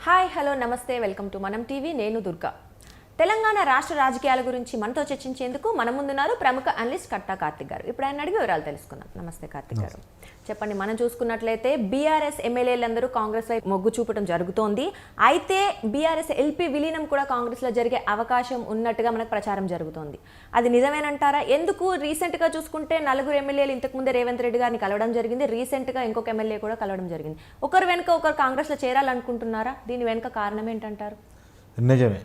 Hi hello నమస్తే welcome to మనం TV నేను దుర్గా. తెలంగాణ రాష్ట్ర రాజకీయాల గురించి మనతో చర్చించేందుకు మన ముందున్నారు ప్రముఖ అనలిస్ట్ కట్టా కార్తిక్ గారు. ఇప్పుడు ఆయన అడిగి వివరాలు తెలుసుకుందాం. నమస్తే కార్తిక్ గారు, చెప్పండి. మనం చూసుకున్నట్లయితే బీఆర్ఎస్ ఎమ్మెల్యేలందరూ కాంగ్రెస్ వైపు మొగ్గు చూపడం జరుగుతోంది. అయితే బీఆర్ఎస్ ఎల్పీ విలీనం కూడా కాంగ్రెస్లో జరిగే అవకాశం ఉన్నట్టుగా మనకు ప్రచారం జరుగుతోంది. అది నిజమేనంటారా? ఎందుకు రీసెంట్గా చూసుకుంటే 4 ఎమ్మెల్యేలు ఇంతకుముందే రేవంత్ రెడ్డి గారిని కలవడం జరిగింది. రీసెంట్గా ఇంకొక ఎమ్మెల్యే కూడా కలవడం జరిగింది. ఒకరు వెనుక ఒకరు కాంగ్రెస్లో చేరాలనుకుంటున్నారా? దీని వెనుక కారణం ఏంటంటారు? నిజమే.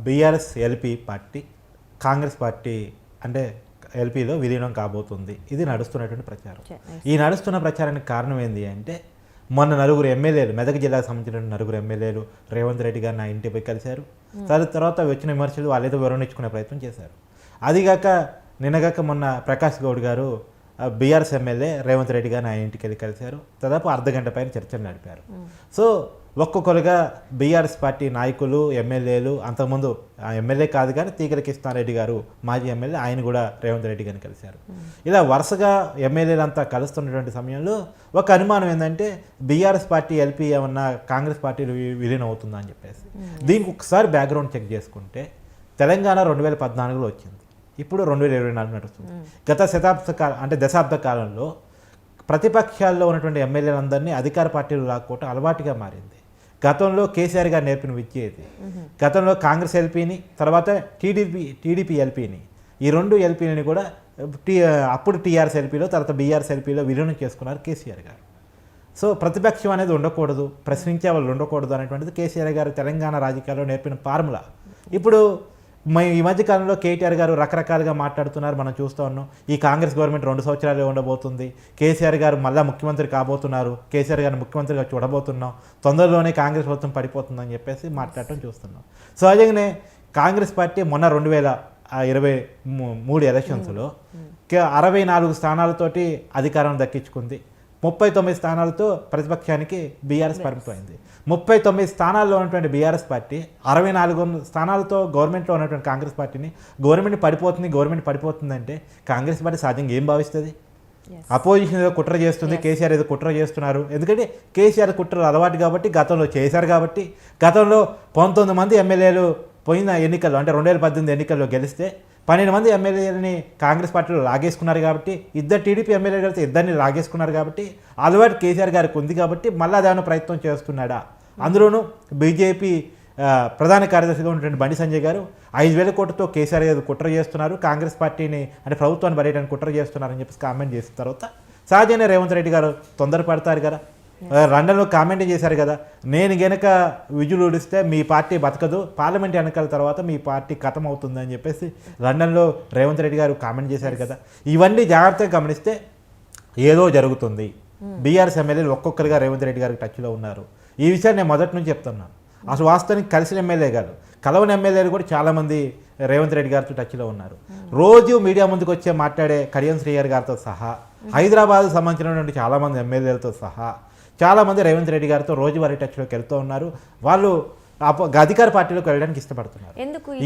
BRS LP party Congress party అంటే ఎల్పీలో విలీనం కాబోతుంది. ఇది నడుస్తున్నటువంటి ప్రచారం. ఈ నడుస్తున్న ప్రచారానికి కారణం ఏంటి అంటే, మొన్న 4 ఎమ్మెల్యేలు, మెదక్ జిల్లాకు సంబంధించిన 4 ఎమ్మెల్యేలు రేవంత్ రెడ్డి గారు నా ఇంటిపై కలిశారు. తర్వాత వచ్చిన విమర్శలు వాళ్ళేదో వివరణ ఇచ్చుకునే ప్రయత్నం చేశారు. అదిగాక నిన్నగాక మొన్న ప్రకాష్ గౌడ్ గారు బీఆర్ఎస్ ఎమ్మెల్యే రేవంత్ రెడ్డి గారు నా ఇంటికి వెళ్ళి కలిశారు. దాదాపు అర్ధగంట పైన చర్చలు నడిపారు. సో ఒక్కొక్కరుగా బీఆర్ఎస్ పార్టీ నాయకులు, ఎమ్మెల్యేలు, అంతకుముందు ఎమ్మెల్యే కాదు కానీ తీగల కృష్ణారెడ్డి గారు మాజీ ఎమ్మెల్యే, ఆయన కూడా రేవంత్ రెడ్డి గారిని కలిశారు. ఇలా వరుసగా ఎమ్మెల్యేలంతా కలుస్తున్నటువంటి సమయంలో ఒక అనుమానం ఏంటంటే, బీఆర్ఎస్ పార్టీ ఎల్పీ ఏమన్నా కాంగ్రెస్ పార్టీలు విలీనం అవుతుందా అని చెప్పేసి. దీనికి ఒకసారి బ్యాక్గ్రౌండ్ చెక్ చేసుకుంటే, తెలంగాణ 2014లో వచ్చింది, ఇప్పుడు 2024 నడుస్తుంది. గత దశాబ్ద కాలంలో ప్రతిపక్షాల్లో ఉన్నటువంటి ఎమ్మెల్యేలందరినీ అధికార పార్టీలు లాక్కోవటం అలవాటుగా మారింది. గతంలో కేసీఆర్ గారు నేర్పిన విద్య ఇది. గతంలో కాంగ్రెస్ ఎల్పీని, తర్వాత టీడీపీ ఎల్పీని, ఈ 2 ఎల్పీలని కూడా అప్పుడు టీఆర్ఎస్ ఎల్పీలో, తర్వాత బీఆర్ఎస్ ఎల్పీలో విలీనం చేసుకున్నారు కేసీఆర్ గారు. సో ప్రతిపక్షం అనేది ఉండకూడదు, ప్రశ్నించే వాళ్ళు ఉండకూడదు అనేటువంటిది కేసీఆర్ గారు తెలంగాణ రాజకీయాల్లో నేర్పిన ఫార్ములా. ఇప్పుడు ఈ మధ్యకాలంలో కేటీఆర్ గారు రకరకాలుగా మాట్లాడుతున్నారు, మనం చూస్తూ ఉన్నాం. ఈ కాంగ్రెస్ గవర్నమెంట్ 2 సంవత్సరాలు ఉండబోతుంది, కేసీఆర్ గారు మళ్ళీ ముఖ్యమంత్రి కాబోతున్నారు, కేసీఆర్ గారిని ముఖ్యమంత్రిగా చూడబోతున్నాం, తొందరలోనే కాంగ్రెస్ ప్రభుత్వం పడిపోతుందని చెప్పేసి మాట్లాడటం చూస్తున్నాం. సహజంగానే కాంగ్రెస్ పార్టీ మొన్న 2023 ఎలక్షన్స్లో 64 స్థానాలతోటి అధికారం దక్కించుకుంది. 39 స్థానాలతో ప్రతిపక్షానికి బీఆర్ఎస్ పరిమితమైంది. 39 స్థానాల్లో ఉన్నటువంటి బీఆర్ఎస్ పార్టీ 64 స్థానాలతో గవర్నమెంట్లో ఉన్నటువంటి కాంగ్రెస్ పార్టీని గవర్నమెంట్ పడిపోతుంది అంటే కాంగ్రెస్ పార్టీ సహజంగా ఏం భావిస్తుంది? అపోజిషన్ ఏదో కుట్ర చేస్తుంది, కేసీఆర్ ఏదో కుట్ర చేస్తున్నారు. ఎందుకంటే కేసీఆర్ కుట్రలు అలవాటు కాబట్టి, గతంలో చేశారు కాబట్టి. గతంలో 19 మంది ఎమ్మెల్యేలు పోయిన ఎన్నికల్లో, అంటే 2018 ఎన్నికల్లో గెలిస్తే 12 మంది ఎమ్మెల్యేలని కాంగ్రెస్ పార్టీలో లాగేసుకున్నారు కాబట్టి, 2 టీడీపీ ఎమ్మెల్యేలు కలిసి 2 లాగేసుకున్నారు కాబట్టి, అలవాటు కేసీఆర్ గారికి ఉంది కాబట్టి మళ్ళీ అదేమైనా ప్రయత్నం చేస్తున్నాడా? అందులోనూ బీజేపీ ప్రధాన కార్యదర్శిగా ఉన్నటువంటి బండి సంజయ్ గారు 5,000 కోట్లతో కేసీఆర్ గారు కుట్ర చేస్తున్నారు, కాంగ్రెస్ పార్టీని అంటే ప్రభుత్వాన్ని పడేయడానికి కుట్ర చేస్తున్నారని చెప్పేసి కామెంట్ చేసిన తర్వాత సహజంగా రేవంత్ రెడ్డి గారు తొందరపడతారు కదా. లండన్లో కామెంట్ చేశారు కదా, నేను గనక విజులు ఊడిస్తే మీ పార్టీ బతకదు, పార్లమెంట్ ఎన్నికల తర్వాత మీ పార్టీ ఖతం అవుతుంది అని చెప్పేసి లండన్లో రేవంత్ రెడ్డి గారు కామెంట్ చేశారు కదా. ఇవన్నీ జాగ్రత్తగా గమనిస్తే ఏదో జరుగుతుంది. బీఆర్ఎస్ ఎమ్మెల్యేలు ఒక్కొక్కరిగా రేవంత్ రెడ్డి గారికి టచ్లో ఉన్నారు. ఈ విషయాన్ని నేను మొదటి నుంచి చెప్తున్నాను. అసలు వాస్తవానికి కలిసిన ఎమ్మెల్యే కాదు, కలవని ఎమ్మెల్యేలు కూడా చాలామంది రేవంత్ రెడ్డి గారితో టచ్లో ఉన్నారు. రోజు మీడియా ముందుకు వచ్చే మాట్లాడే కడియం శ్రీహరి గారితో సహా, హైదరాబాద్కు సంబంధించినటువంటి చాలామంది ఎమ్మెల్యేలతో సహా చాలామంది రేవంత్ రెడ్డి గారితో రోజువారీ టచ్లోకి వెళ్తూ ఉన్నారు. వాళ్ళు అధికార పార్టీలోకి వెళ్ళడానికి ఇష్టపడుతున్నారు.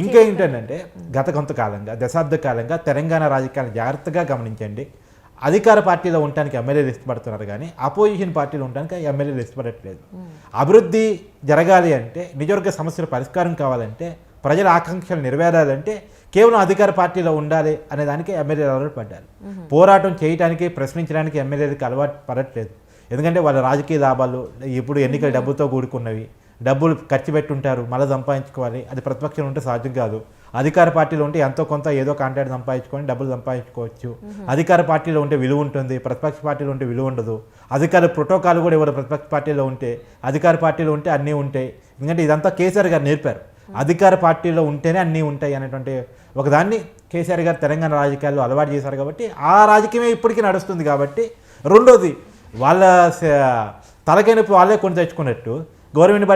ఇంకేంటంటే, గత కొంతకాలంగా, దశాబ్ద కాలంగా తెలంగాణ రాజకీయాలను జాగ్రత్తగా గమనించండి. అధికార పార్టీలో ఉండడానికి ఎమ్మెల్యేలు ఇష్టపడుతున్నారు కానీ అపోజిషన్ పార్టీలో ఉండడానికి ఎమ్మెల్యేలు ఇష్టపడట్లేదు. అభివృద్ధి జరగాలి అంటే, నిజవర్గ సమస్యల పరిష్కారం కావాలంటే, ప్రజల ఆకాంక్షలు నెరవేరాలంటే కేవలం అధికార పార్టీలో ఉండాలి అనే దానికి ఎమ్మెల్యేలు అలవాటు పడ్డారు. పోరాటం చేయడానికి, ప్రశ్నించడానికి ఎమ్మెల్యేలకు అలవాటు పడట్లేదు. ఎందుకంటే వాళ్ళ రాజకీయ లాభాలు ఇప్పుడు ఎన్నికల డబ్బుతో కూడుకున్నవి, డబ్బులు ఖర్చు పెట్టుంటారు, మళ్ళీ సంపాదించుకోవాలి. అది ప్రతిపక్షం ఉంటే సాధ్యం కాదు. అధికార పార్టీలో ఉంటే ఎంతో కొంత ఏదో కాంట్రాక్ట్ సంపాదించుకొని డబ్బులు సంపాదించుకోవచ్చు. అధికార పార్టీలో ఉంటే విలువ ఉంటుంది, ప్రతిపక్ష పార్టీలో ఉంటే విలువ ఉండదు. అధికార ప్రోటోకాల్ కూడా ఇవ్వరు ప్రతిపక్ష పార్టీలో ఉంటే, అధికార పార్టీలో ఉంటే అన్నీ ఉంటాయి. ఎందుకంటే ఇదంతా కేసీఆర్ గారు నేర్పారు, అధికార పార్టీలో ఉంటేనే అన్నీ ఉంటాయి అనేటువంటి ఒకదాన్ని కేసీఆర్ గారు తెలంగాణ రాజకీయాల్లో అలవాటు చేశారు కాబట్టి ఆ రాజకీయమే ఇప్పటికీ నడుస్తుంది. కాబట్టి రెండోది, వాళ్ళ తలకై నొప్పి వాళ్ళే కొని తెచ్చుకున్నట్టు గవర్నమెంట్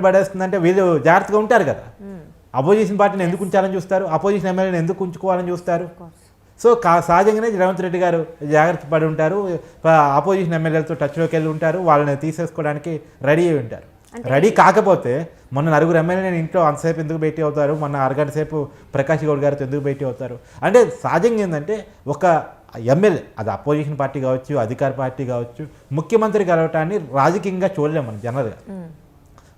పడేస్తుంది అంటే వీళ్ళు జాగ్రత్తగా ఉంటారు కదా. అపోజిషన్ పార్టీని ఎందుకు ఉంచాలని చూస్తారు, అపోజిషన్ ఎమ్మెల్యేని ఎందుకు ఉంచుకోవాలని చూస్తారు. సో సహజంగానే రేవంత్ రెడ్డి గారు జాగ్రత్త పడి ఉంటారు, అపోజిషన్ ఎమ్మెల్యేలతో టచ్లోకి వెళ్ళి ఉంటారు, వాళ్ళని తీసేసుకోవడానికి రెడీ అయి ఉంటారు. రెడీ కాకపోతే మొన్న 4 ఎమ్మెల్యేలు ఇంట్లో అంతసేపు ఎందుకు భేటీ అవుతారు, మొన్న అరగంట సేపు ప్రకాష్ గౌడ్ గారితో ఎందుకు భేటీ అవుతారు అంటే, సహజంగా ఏంటంటే ఒక ఎమ్మెల్యే, అది అపోజిషన్ పార్టీ కావచ్చు, అధికార పార్టీ కావచ్చు, ముఖ్యమంత్రి కలవటాన్ని రాజకీయంగా చూడలేము మనం జనరల్గా.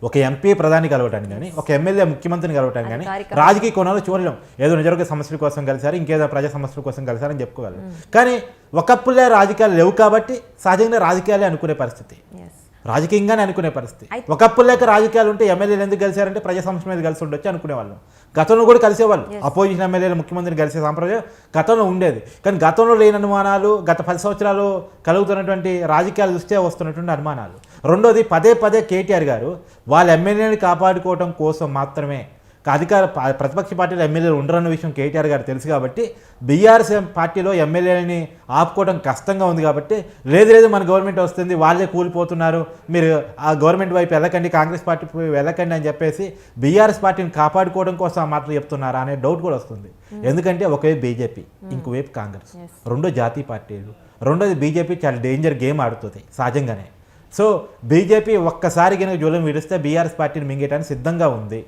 ఒక ఎంపీ ప్రధాని కలవటానికి కానీ ఒక ఎమ్మెల్యే ముఖ్యమంత్రిని కలవటానికి కానీ అధికారిక రాజకీయ కోణంలో చూడలేం. ఏదో నిజంగా సమస్యల కోసం కలిసారు, ఇంకేదో ప్రజా సమస్యల కోసం కలిసారని చెప్పుకోవాలి. కానీ ఒకప్పుడే రాజకీయాలు లేవు కాబట్టి సహజంగా రాజకీయాలే అనుకునే పరిస్థితి, ఎస్ రాజకీయంగానే అనుకునే పరిస్థితి. ఒకప్పుడు లేక రాజకీయాలు ఉంటే ఎమ్మెల్యేలు ఎందుకు కలిసారంటే ప్రజా సమస్య మీద కలిసి ఉండొచ్చు అనుకునేవాళ్ళు. గతంలో కూడా కలిసేవాళ్ళు, అపోజిషన్ ఎమ్మెల్యేలు ముఖ్యమంత్రిని కలిసే సాంప్రదాయం గతంలో ఉండేది. కానీ గతంలో లేని అనుమానాలు గత 10 సంవత్సరాలు కలుగుతున్నటువంటి రాజకీయాలు చూస్తే వస్తున్నటువంటి అనుమానాలు. రెండోది పదే పదే కేటీఆర్ గారు వాళ్ళ ఎమ్మెల్యేని కాపాడుకోవడం కోసం మాత్రమే, అధికార ప్రతిపక్ష పార్టీలో ఎమ్మెల్యేలు ఉండరన్న విషయం కేటీఆర్ గారు తెలుసు కాబట్టి బీఆర్ఎస్ పార్టీలో ఎమ్మెల్యేలని ఆపుకోవడం కష్టంగా ఉంది కాబట్టి లేదు మన గవర్నమెంట్ వస్తుంది, వాళ్ళే కూలిపోతున్నారు, మీరు ఆ గవర్నమెంట్ వైపు వెళ్ళకండి, కాంగ్రెస్ పార్టీ వెళ్ళకండి అని చెప్పేసి బీఆర్ఎస్ పార్టీని కాపాడుకోవడం కోసం ఆ మాటలు చెప్తున్నారా అనే డౌట్ కూడా వస్తుంది. ఎందుకంటే ఒకవైపు బీజేపీ, ఇంకోవైపు కాంగ్రెస్, రెండో జాతీయ పార్టీలు, రెండోది బీజేపీ చాలా డేంజర్ గేమ్ ఆడుతుంది సహజంగానే. సో బీజేపీ ఒక్కసారి కనుక జూలం విడిస్తే బీఆర్ఎస్ పార్టీని మింగేయడానికి సిద్ధంగా ఉంది.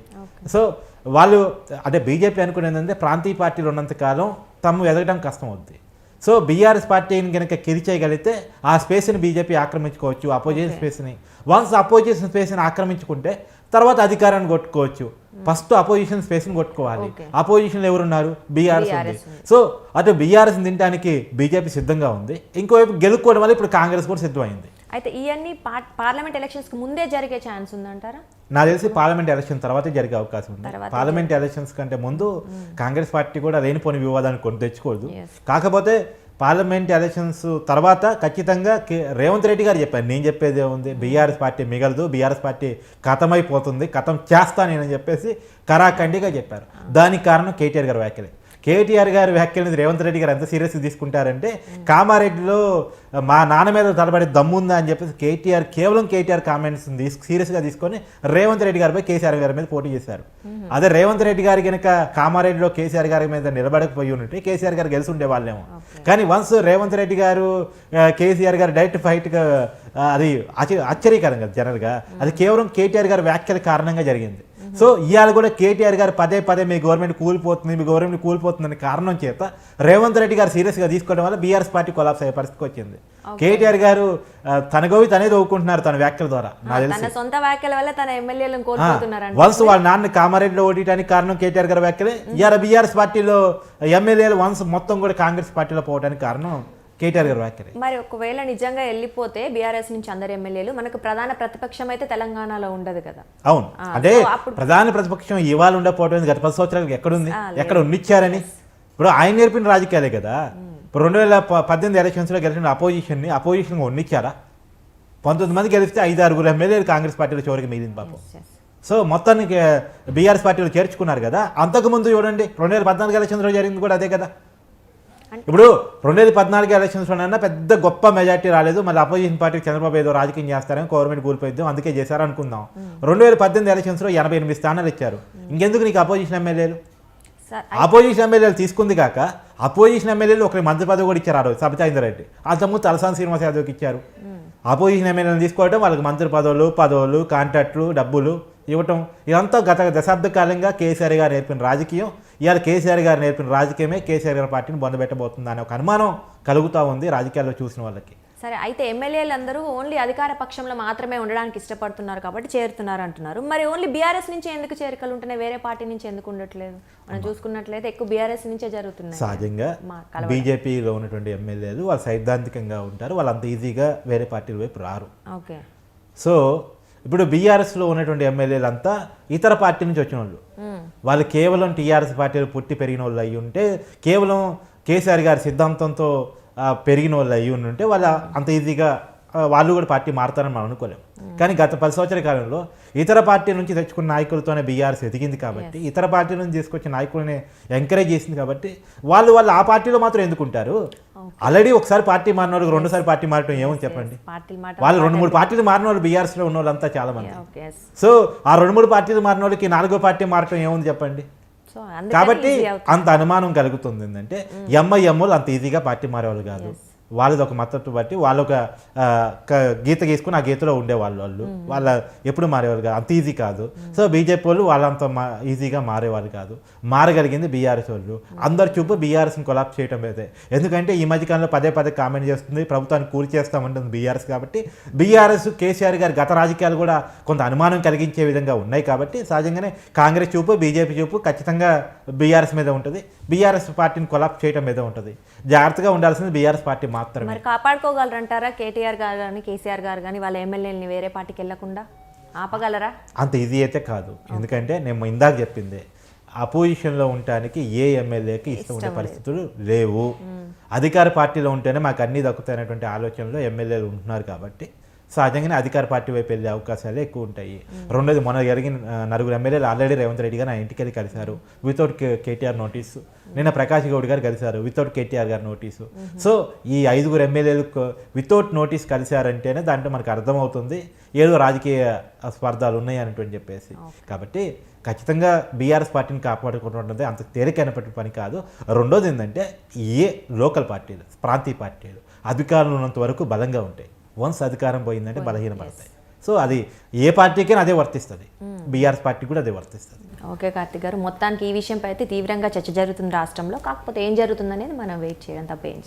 సో వాళ్ళు అంటే బీజేపీ అనుకునేది ఏంటంటే ప్రాంతీయ పార్టీలు ఉన్నంతకాలం తమ ఎదగడం కష్టం అవుద్ది. సో బీఆర్ఎస్ పార్టీని కనుక కిరిచేయగలిగితే ఆ స్పేస్ని బీజేపీ ఆక్రమించుకోవచ్చు, అపోజిషన్ స్పేస్ని. వన్స్ అపోజిషన్ స్పేస్ని ఆక్రమించుకుంటే తర్వాత అధికారాన్ని కొట్టుకోవచ్చు. ఫస్ట్ అపోజిషన్ స్పేస్ని కొట్టుకోవాలి. అపోజిషన్లో ఎవరున్నారు? బీఆర్ఎస్ ఉంది. సో అటు బీఆర్ఎస్ తినడానికి బీజేపీ సిద్ధంగా ఉంది, ఇంకోవైపు గెలుక్కోవడం వల్ల ఇప్పుడు కాంగ్రెస్ కూడా సిద్ధమైంది. అయితే ఇవన్నీ పార్లమెంట్ ఎలక్షన్స్కి ముందే జరిగే ఛాన్స్ ఉందంటారా? నాకు తెలిసి పార్లమెంట్ ఎలక్షన్ తర్వాతే జరిగే అవకాశం ఉంది. పార్లమెంట్ ఎలక్షన్స్ కంటే ముందు కాంగ్రెస్ పార్టీ కూడా లేనిపోని వివాదాన్ని కొని తెచ్చుకోదు. కాకపోతే పార్లమెంట్ ఎలక్షన్స్ తర్వాత ఖచ్చితంగా రేవంత్ రెడ్డి గారు చెప్పారు, నేను చెప్పేది ఏముంది, బీఆర్ఎస్ పార్టీ మిగలదు, బీఆర్ఎస్ పార్టీ ఖతమైపోతుంది, ఖతం చేస్తా నేనని చెప్పేసి కరాఖండిగా చెప్పారు. దానికి కారణం కేటీఆర్ గారి వ్యాఖ్యలే. కేటీఆర్ గారి వ్యాఖ్యలను రేవంత్ రెడ్డి గారు ఎంత సీరియస్గా తీసుకుంటారంటే కామారెడ్డిలో మా నాన్న మీద తలబడి దమ్ముందా అని చెప్పేసి కేవలం కేటీఆర్ కామెంట్స్ సీరియస్గా తీసుకొని రేవంత్ రెడ్డి గారిపై కేసీఆర్ గారి మీద పోటీ చేశారు. అదే రేవంత్ రెడ్డి గారి కనుక కామారెడ్డిలో కేసీఆర్ గారి మీద నిలబడకపోయి ఉంటే కేసీఆర్ గారు గెలిచి ఉండే వాళ్ళేమో. కానీ వన్స్ రేవంత్ రెడ్డి గారు కేసీఆర్ గారు డైరెక్ట్ ఫైట్గా అది ఆశ్చర్యకరం కదా జనరల్గా. అది కేవలం కేటీఆర్ గారి వ్యాఖ్యల కారణంగా జరిగింది. సో ఇవాళ కూడా కేటీఆర్ గారు పదే పదే మీ గవర్నమెంట్ కూలిపోతుందని కారణం చేత రేవంత్ రెడ్డి గారు సీరియస్గా తీసుకోవడం వల్ల బీఆర్ఎస్ పార్టీ కొలాప్స్ అయ్యే పరిస్థితికి వచ్చింది. కేటీఆర్ గారు తన గోవి తనే దవ్వుకుంటున్నారు తన వ్యాఖ్యల ద్వారా. సొంత వ్యాఖ్యల వల్ల తన ఎమ్మెల్యేలను కోల్పోతున్నారు. వన్స్ వాళ్ళ నాన్న కామారెడ్డిలో ఓడియడానికి కారణం కేటీఆర్ గారి వ్యాఖ్యలే. ఇవాళ బీఆర్ఎస్ పార్టీలో ఎమ్మెల్యేలు వన్స్ మొత్తం కూడా కాంగ్రెస్ పార్టీలో పోవడానికి కారణం కేటీఆర్ గారు వ్యాఖ్యలే. మరి ఒకవేళ నిజంగా వెళ్ళిపోతే బీఆర్ఎస్ నుంచి అందరు ఎమ్మెల్యేలు, మనకు ప్రధాన ప్రతిపక్షం అయితే తెలంగాణలో ఉండదు కదా. అవును, అంటే ప్రధాన ప్రతిపక్షం ఇవాళ ఉండకపోవడం గత 10 సంవత్సరాలకు ఎక్కడుంది, ఎక్కడ ఉండిచ్చారని. ఇప్పుడు ఆయన నేర్పిన రాజకీయాలే కదా. ఇప్పుడు 2018 ఎలక్షన్స్లో గెలిచిన అపోజిషన్ ఉన్నిచ్చారా? 19 మంది గెలిస్తే 5-6 ఎమ్మెల్యేలు కాంగ్రెస్ పార్టీలో చివరికి మిగిలింది పాపం. సో మొత్తానికి బీఆర్ఎస్ పార్టీలో చేర్చుకున్నారు కదా. అంతకుముందు చూడండి 2014 ఎలక్షన్స్లో జరిగింది కూడా అదే కదా. ఇప్పుడు 2014 ఎలక్షన్స్లోనైనా పెద్ద గొప్ప మెజార్టీ రాలేదు, మళ్ళీ అపోజిషన్ పార్టీకి చంద్రబాబు ఏదో రాజకీయం చేస్తారని గవర్నమెంట్ కూలిపోయిద్దాం అందుకే చేశారు అనుకుందాం. 2018 ఎలక్షన్స్లో 88 స్థానాలు ఇచ్చారు. ఇంకెందుకు నీకు అపోజిషన్ ఎమ్మెల్యేలు? అపోజిషన్ ఎమ్మెల్యేలు తీసుకుంది కాక అపోజిషన్ ఎమ్మెల్యేలు ఒకరి మంత్రి పదవి కూడా ఇచ్చారు. ఆ రోజు సబితా ఇంద్రారెడ్డి, అంతకుముందు తలసాని శ్రీనివాస్ యాదవ్కి ఇచ్చారు. అపోజిషన్ ఎమ్మెల్యేలను తీసుకోవడం, వాళ్ళకి మంత్రి పదవులు కాంట్రాక్టులు డబ్బులు ఇవ్వటం, ఇదంతా గత దశాబ్ద కాలంగా కేసీఆర్ గారు నేర్పిన రాజకీయం. ఇవాళ కేసీఆర్ గారు నేర్పిన రాజకీయమే కేసీఆర్ గారి పార్టీని బొందబెట్టబోతుంది అనే ఒక అనుమానం కలుగుతూ ఉంది రాజకీయాల్లో చూసిన వాళ్ళకి. సరే, అయితే ఎమ్మెల్యేలు అందరూ ఓన్లీ అధికార పక్షంలో మాత్రమే ఉండడానికి ఇష్టపడుతున్నారు కాబట్టి చేరుతున్నారు అంటున్నారు. మరి ఓన్లీ బీఆర్ఎస్ నుంచి ఎందుకు చేరికలు ఉంటున్నాయి, వేరే పార్టీ నుంచి ఎందుకు ఉండట్లేదు? మనం చూసుకున్నట్లయితే ఎక్కువ బీఆర్ఎస్ నుంచే జరుగుతున్నాయి. సహజంగా బీజేపీలో ఉన్నటువంటి ఎమ్మెల్యేలు వాళ్ళు సైద్ధాంతికంగా ఉంటారు, వాళ్ళు అంత ఈజీగా వేరే పార్టీల వైపు రారు. ఓకే. సో ఇప్పుడు బీఆర్ఎస్లో ఉన్నటువంటి ఎమ్మెల్యేలు అంతా ఇతర పార్టీ నుంచి వచ్చిన వాళ్ళు, వాళ్ళు కేవలం టీఆర్ఎస్ పార్టీలో పుట్టి పెరిగిన వాళ్ళు అయ్యి ఉంటే, కేవలం కేసీఆర్ గారి సిద్ధాంతంతో పెరిగిన వాళ్ళు అయ్యి ఉంటే వాళ్ళు అంత ఈజీగా వాళ్ళు కూడా పార్టీ మారుతారని మనం అనుకోలేము. కానీ గత 10 సంవత్సరాల కాలంలో ఇతర పార్టీ నుంచి తెచ్చుకున్న నాయకులతోనే బీఆర్ఎస్ ఎదిగింది కాబట్టి, ఇతర పార్టీ నుంచి తీసుకొచ్చిన నాయకులని ఎంకరేజ్ చేసింది కాబట్టి వాళ్ళు ఆ పార్టీలో మాత్రం ఎందుకుంటారు? ఆల్రెడీ ఒకసారి పార్టీ మారిన వాళ్ళకి 2సారి పార్టీ మారటం ఏమని చెప్పండి. వాళ్ళు 2-3 పార్టీలు మారిన వాళ్ళు బీఆర్ఎస్లో ఉన్న వాళ్ళంతా చాలా మంది. సో ఆ 2-3 పార్టీలు మారిన వాళ్ళకి 4వ పార్టీ మారటం ఏముంది చెప్పండి. కాబట్టి అంత అనుమానం కలుగుతుంది ఏంటంటే ఎంఐఎంలు అంత ఈజీగా పార్టీ మారేవాళ్ళు కాదు. వాళ్ళది ఒక మద్దతు బట్టి వాళ్ళు ఒక గీత గీసుకుని ఆ గీతలో ఉండేవాళ్ళు వాళ్ళ ఎప్పుడు మారేవారు కాదు, అంత ఈజీ కాదు. సో బీజేపీ వాళ్ళు వాళ్ళంత ఈజీగా మారేవాళ్ళు కాదు. మారగలిగింది బీఆర్ఎస్ వాళ్ళు. అందరు చూపు బీఆర్ఎస్ని కొలాప్స్ చేయడం అయితే, ఎందుకంటే ఈ మధ్యకాలంలో పదే కామెంట్ చేస్తుంది, ప్రభుత్వాన్ని కూలి చేస్తామంటుంది బీఆర్ఎస్. కాబట్టి బీఆర్ఎస్ కేసీఆర్ గారి గత రాజకీయాలు కూడా కొంత అనుమానం కలిగించే విధంగా ఉన్నాయి. కాబట్టి సహజంగానే కాంగ్రెస్ చూపు బీజేపీ చూపు ఖచ్చితంగా బీఆర్ఎస్ మీద ఉంటుంది, బీఆర్ఎస్ పార్టీని కొలాప్స్ చేయడం మీద ఉంటుంది. జాగ్రత్తగా ఉండాల్సింది బీఆర్ఎస్ పార్టీ మాత్రమే. మరి కాపాడుకోగలరంటారా కేటీఆర్ గారు కానీ కేసీఆర్ గారు కానీ వాళ్ళ ఎమ్మెల్యేలని వేరే పార్టీకి వెళ్లకుండా ఆపగలరా? అంత ఈజీ అయితే కాదు. ఎందుకంటే నేను ఇందాక చెప్పింది, అపోజిషన్లో ఉండటానికి ఏ ఎమ్మెల్యేకి ఇష్టం ఉండే పరిస్థితులు లేవు. అధికార పార్టీలో ఉంటేనే మాకు అన్నీ దక్కుతాయనేటువంటి ఆలోచనలో ఎమ్మెల్యేలు ఉంటున్నారు. కాబట్టి సహజంగానే అధికార పార్టీ వైపు వెళ్ళే అవకాశాలే ఎక్కువ ఉంటాయి. రెండోది, మొన్న జరిగిన 9 ఎమ్మెల్యేలు ఆల్రెడీ రేవంత్ రెడ్డి గారు నా ఇంటికి వెళ్ళి కలిశారు వితౌట్ కేటీఆర్ నోటీసు. నిన్న ప్రకాష్ గౌడ్ గారు కలిశారు వితౌట్ కేటీఆర్ గారు నోటీసు. సో ఈ 5 ఎమ్మెల్యేలు వితౌట్ నోటీస్ కలిశారంటేనే దాంట్లో మనకు అర్థమవుతుంది ఏదో రాజకీయ స్పర్ధాలు ఉన్నాయి అనేటువంటి చెప్పేసి. కాబట్టి ఖచ్చితంగా బీఆర్ఎస్ పార్టీని కాపాడుకుంటున్నది అంత తేలికైనటువంటి పని కాదు. రెండోది ఏంటంటే, ఏ లోకల్ పార్టీలు ప్రాంతీయ పార్టీలు అధికారంలో ఉన్నంత వరకు బలంగా ఉంటాయి. వన్స్ అధికారం పోయిందంటే బలహీనపడతాయి. సో అది ఏ పార్టీకైనా అదే వర్తిస్తుంది, బీఆర్ఎస్ పార్టీ కూడా అదే వర్తిస్తుంది. ఓకే కార్తిక్ గారు, మొత్తానికి ఈ విషయంపై అయితే తీవ్రంగా చర్చ జరుగుతుంది రాష్ట్రంలో. కాకపోతే ఏం జరుగుతుందనేది మనం వెయిట్ చేయడం తప్ప ఏం